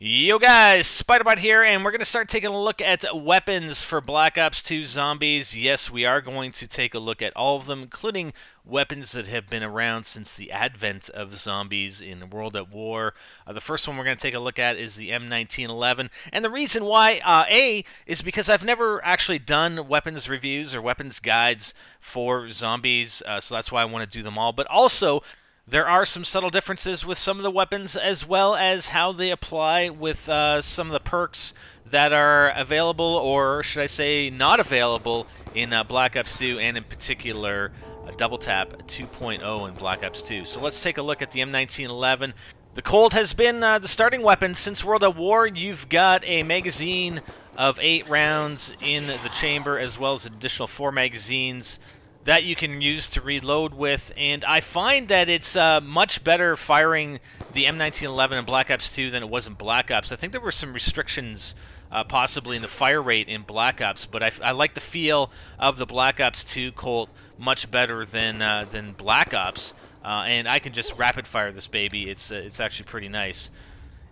Yo guys, Spiderbot here, and we're going to start taking a look at weapons for Black Ops 2 Zombies. Yes, we are going to take a look at all of them, including weapons that have been around since the advent of zombies in World at War. The first one we're going to take a look at is the M1911, and the reason why, is because I've never actually done weapons reviews or weapons guides for zombies, so that's why I want to do them all, but also there are some subtle differences with some of the weapons, as well as how they apply with some of the perks that are available, or should I say not available, in Black Ops 2, and in particular Double Tap 2.0 in Black Ops 2. So let's take a look at the M1911. The Colt has been the starting weapon since World at War. You've got a magazine of 8 rounds in the chamber, as well as an additional 4 magazines that you can use to reload with, and I find that it's much better firing the M1911 in Black Ops 2 than it was in Black Ops. I think there were some restrictions possibly in the fire rate in Black Ops, but I like the feel of the Black Ops 2 Colt much better than Black Ops, and I can just rapid fire this baby. It's actually pretty nice.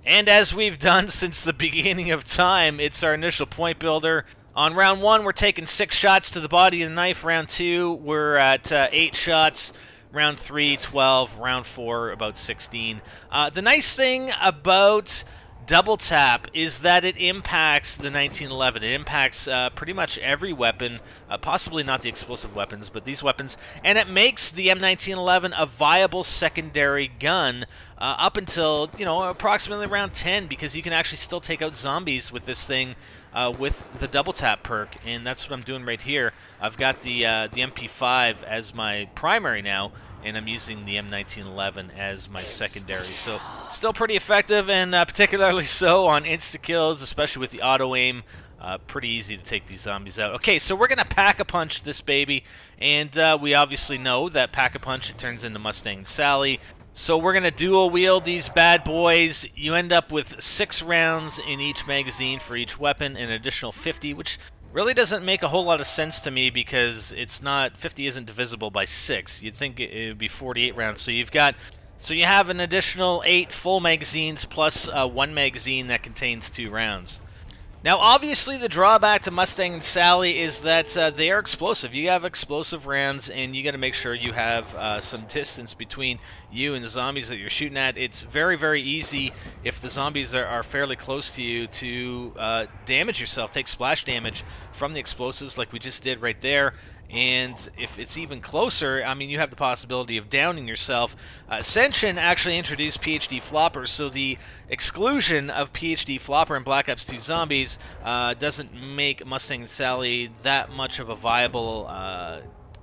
And as we've done since the beginning of time, it's our initial point builder. On round 1, we're taking 6 shots to the body of the knife. Round 2, we're at 8 shots. Round 3, 12. Round 4, about 16. The nice thing about Double Tap is that it impacts the 1911. It impacts pretty much every weapon, possibly not the explosive weapons, but these weapons, and it makes the M1911 a viable secondary gun up until, you know, approximately round 10, because you can actually still take out zombies with this thing with the Double Tap perk, and that's what I'm doing right here. I've got the MP5 as my primary now, and I'm using the M1911 as my secondary. So still pretty effective, and particularly so on insta-kills, especially with the auto-aim. Pretty easy to take these zombies out. Okay, so we're going to Pack-a-Punch this baby, and we obviously know that Pack-a-Punch, it turns into Mustang and Sally. So we're going to dual wield these bad boys. You end up with 6 rounds in each magazine for each weapon, and an additional 50, which really doesn't make a whole lot of sense to me, because it's not, 50 isn't divisible by 6. You'd think it would be 48 rounds. So you have an additional 8 full magazines plus 1 magazine that contains 2 rounds. Now, obviously, the drawback to Mustang and Sally is that they are explosive. You have explosive rounds, and you got to make sure you have some distance between you and the zombies that you're shooting at. It's very, very easy, if the zombies are fairly close to you, to damage yourself, take splash damage from the explosives like we just did right there. And if it's even closer, I mean, you have the possibility of downing yourself. Ascension actually introduced PhD Flopper, so the exclusion of PhD Flopper in Black Ops 2 Zombies doesn't make Mustang and Sally that much of a viable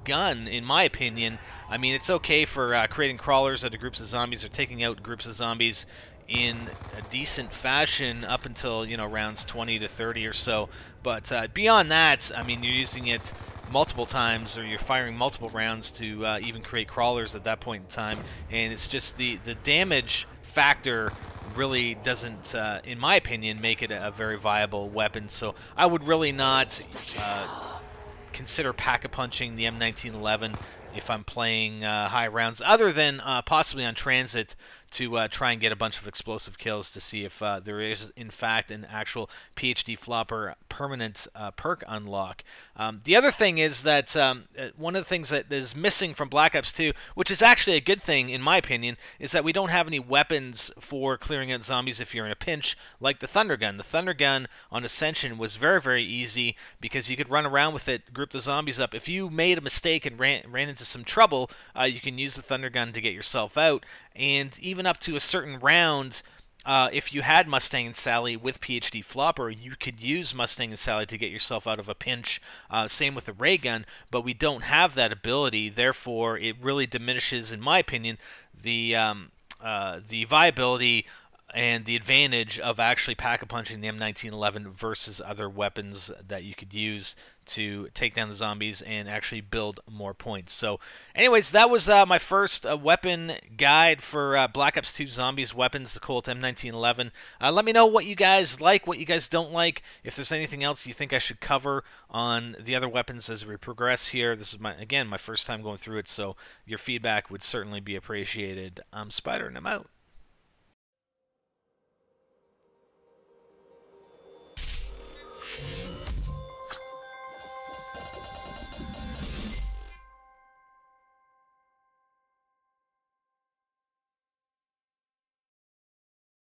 gun, in my opinion. I mean, it's okay for creating crawlers out of groups of zombies, or taking out groups of zombies in a decent fashion up until, you know, rounds 20 to 30 or so. But beyond that, I mean, you're using it multiple times, or you're firing multiple rounds to even create crawlers at that point in time, and it's just the damage factor really doesn't, in my opinion, make it a very viable weapon. So I would really not consider pack-a-punching the M1911 if I'm playing high rounds, other than possibly on transit, to try and get a bunch of explosive kills to see if there is, in fact, an actual PhD Flopper permanent perk unlock. The other thing is that one of the things that is missing from Black Ops 2, which is actually a good thing in my opinion, is that we don't have any weapons for clearing out zombies if you're in a pinch, like the Thunder Gun. The Thunder Gun on Ascension was very, very easy, because you could run around with it, group the zombies up. If you made a mistake and ran into some trouble, you can use the Thunder Gun to get yourself out. And even up to a certain round, if you had Mustang and Sally with PhD Flopper, you could use Mustang and Sally to get yourself out of a pinch. Same with the ray gun, but we don't have that ability. Therefore, it really diminishes, in my opinion, the viability and the advantage of actually pack-a-punching the M1911 versus other weapons that you could use to take down the zombies and actually build more points. So anyways, that was my first weapon guide for Black Ops 2 Zombies weapons, the Colt M1911. Let me know what you guys like, what you guys don't like, if there's anything else you think I should cover on the other weapons as we progress here. This is, again, my first time going through it, so your feedback would certainly be appreciated. I'm Spider, and I'm out.